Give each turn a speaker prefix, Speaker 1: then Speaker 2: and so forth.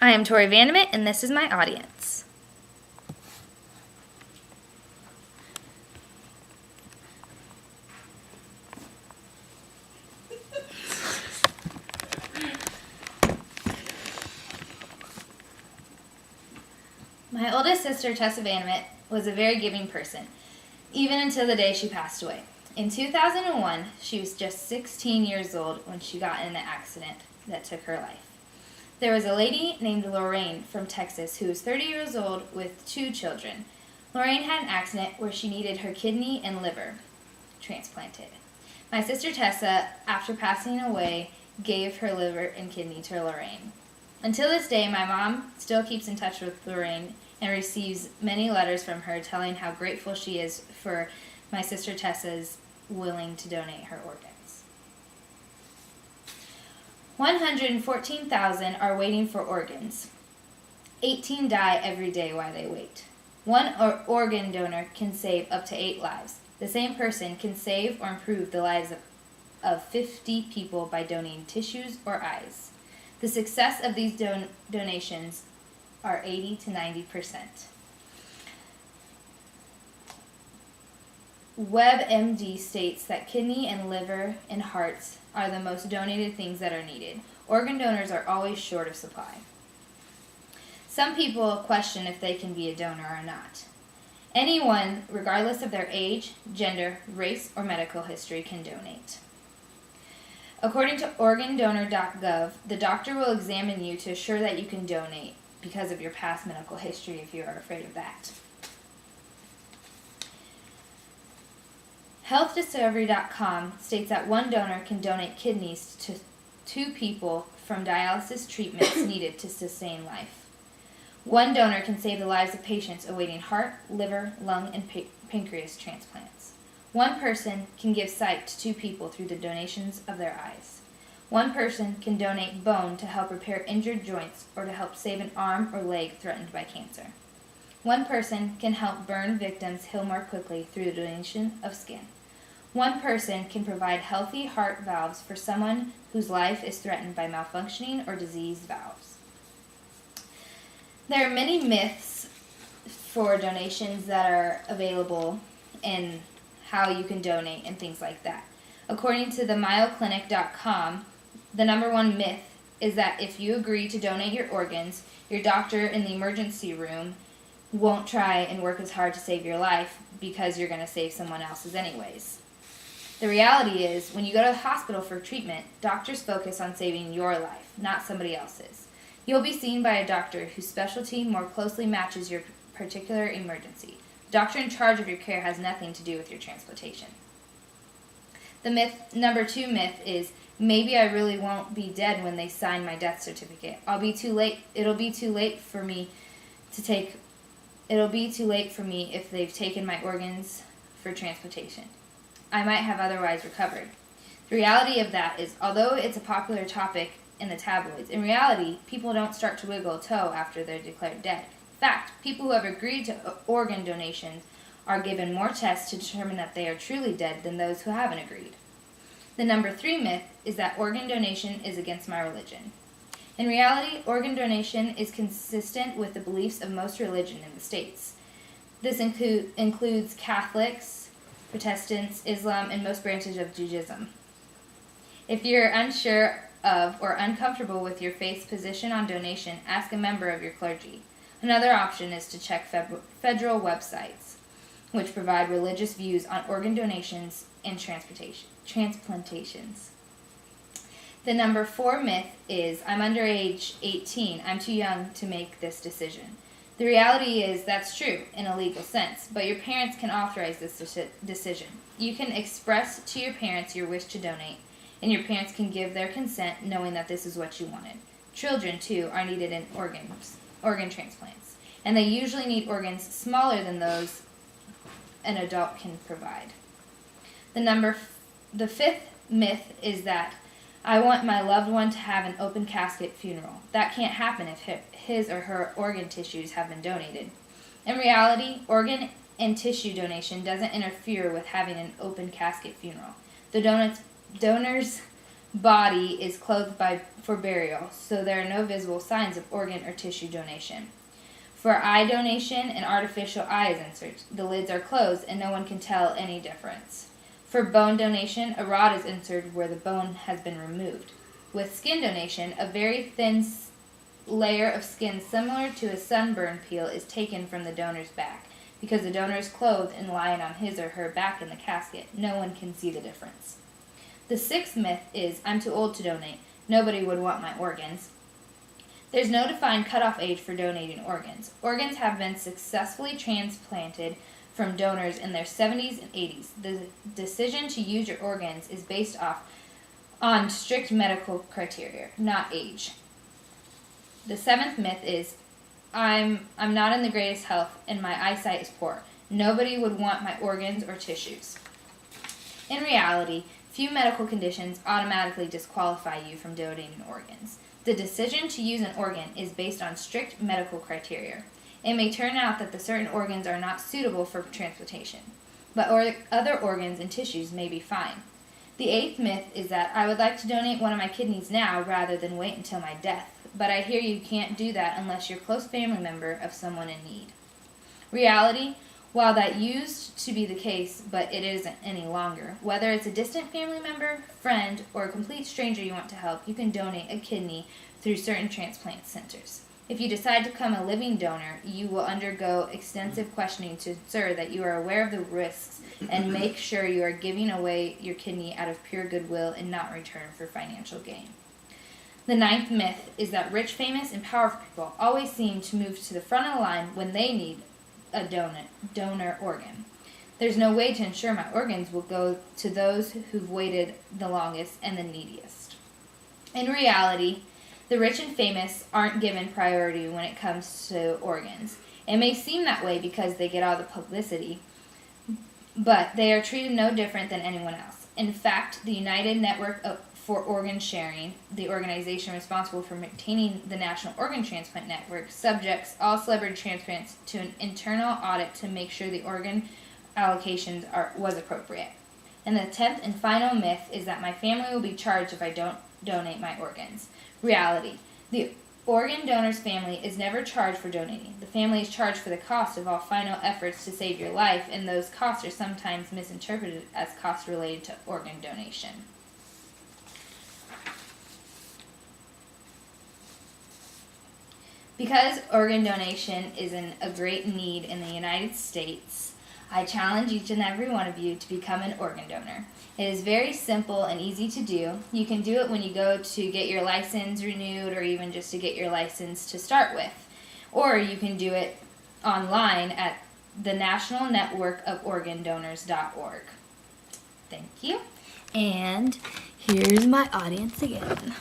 Speaker 1: I am Tori Vandermint, and this is my audience. My oldest sister, Tessa Vandermint, was a very giving person, even until the day she passed away. In 2001, she was just 16 years old when she got in an accident that took her life. There was a lady named Lorraine from Texas who was 30 years old with 2 children. Lorraine had an accident where she needed her kidney and liver transplanted. My sister Tessa, after passing away, gave her liver and kidney to Lorraine. Until this day, my mom still keeps in touch with Lorraine and receives many letters from her telling how grateful she is for my sister Tessa's willing to donate her organs. 114,000 are waiting for organs. 18 die every day while they wait. One organ donor can save up to 8 lives. The same person can save or improve the lives of 50 people by donating tissues or eyes. The success of these donations are 80 to 90%. WebMD states that kidney and liver and hearts are the most donated things that are needed. Organ donors are always short of supply. Some people question if they can be a donor or not. Anyone, regardless of their age, gender, race, or medical history, can donate. According to organdonor.gov, the doctor will examine you to assure that you can donate because of your past medical history if you are afraid of that. HealthDiscovery.com states that one donor can donate kidneys to 2 people from dialysis treatments needed to sustain life. One donor can save the lives of patients awaiting heart, liver, lung, and pancreas transplants. One person can give sight to 2 people through the donations of their eyes. One person can donate bone to help repair injured joints or to help save an arm or leg threatened by cancer. One person can help burn victims heal more quickly through the donation of skin. One person can provide healthy heart valves for someone whose life is threatened by malfunctioning or diseased valves. There are many myths for donations that are available and how you can donate and things like that. According to the MayoClinic.com, the number 1 myth is that if you agree to donate your organs, your doctor in the emergency room won't try and work as hard to save your life because you're going to save someone else's anyways. The reality is, when you go to the hospital for treatment, doctors focus on saving your life, not somebody else's. You'll be seen by a doctor whose specialty more closely matches your particular emergency. The doctor in charge of your care has nothing to do with your transplantation. The number 2 myth is, maybe I really won't be dead when they sign my death certificate. It'll be too late for me if they've taken my organs for transplantation. I might have otherwise recovered. The reality of that is, although it's a popular topic in the tabloids, in reality, people don't start to wiggle a toe after they're declared dead. In fact, people who have agreed to organ donations are given more tests to determine that they are truly dead than those who haven't agreed. The number 3 myth is that organ donation is against my religion. In reality, organ donation is consistent with the beliefs of most religions in the States. This includes Catholics, Protestants, Islam, and most branches of Judaism. If you're unsure of or uncomfortable with your faith's position on donation, ask a member of your clergy. Another option is to check federal websites, which provide religious views on organ donations and transplantations. The number 4 myth is, I'm under age 18, I'm too young to make this decision. The reality is that's true in a legal sense, but your parents can authorize this decision. You can express to your parents your wish to donate, and your parents can give their consent knowing that this is what you wanted. Children, too, are needed in organ transplants, and they usually need organs smaller than those an adult can provide. The 5th myth is that I want my loved one to have an open casket funeral. That can't happen if his or her organ tissues have been donated. In reality, organ and tissue donation doesn't interfere with having an open casket funeral. The donors body is clothed for burial, so there are no visible signs of organ or tissue donation. For eye donation, an artificial eye is inserted. The lids are closed and no one can tell any difference. For bone donation, a rod is inserted where the bone has been removed. With skin donation, a very thin layer of skin similar to a sunburn peel is taken from the donor's back. Because the donor is clothed and lying on his or her back in the casket, no one can see the difference. The sixth myth is, I'm too old to donate. Nobody would want my organs. There's no defined cutoff age for donating organs. Organs have been successfully transplanted from donors in their 70s and 80s. The decision to use your organs is based on strict medical criteria, not age. The seventh myth is, I'm not in the greatest health and my eyesight is poor. Nobody would want my organs or tissues. In reality, few medical conditions automatically disqualify you from donating organs. The decision to use an organ is based on strict medical criteria. It may turn out that the certain organs are not suitable for transplantation, but other organs and tissues may be fine. The eighth myth is that I would like to donate one of my kidneys now rather than wait until my death, but I hear you can't do that unless you're a close family member of someone in need. Reality, while that used to be the case, but it isn't any longer. Whether it's a distant family member, friend, or a complete stranger you want to help, you can donate a kidney through certain transplant centers. If you decide to become a living donor, you will undergo extensive questioning to ensure that you are aware of the risks and make sure you are giving away your kidney out of pure goodwill and not in return for financial gain. The ninth myth is that rich, famous, and powerful people always seem to move to the front of the line when they need a donor organ. There's no way to ensure my organs will go to those who've waited the longest and the neediest. In reality, the rich and famous aren't given priority when it comes to organs. It may seem that way because they get all the publicity, but they are treated no different than anyone else. In fact, the United Network for Organ Sharing, the organization responsible for maintaining the National Organ Transplant Network, subjects all celebrity transplants to an internal audit to make sure the organ allocations was appropriate. And the 10th and final myth is that my family will be charged if I don't donate my organs. Reality. The organ donor's family is never charged for donating. The family is charged for the cost of all final efforts to save your life, and those costs are sometimes misinterpreted as costs related to organ donation. Because organ donation is a great need in the United States, I challenge each and every one of you to become an organ donor. It is very simple and easy to do. You can do it when you go to get your license renewed or even just to get your license to start with. Or you can do it online at the National Network of Organ Donors.org. Thank you.
Speaker 2: And here's my audience again.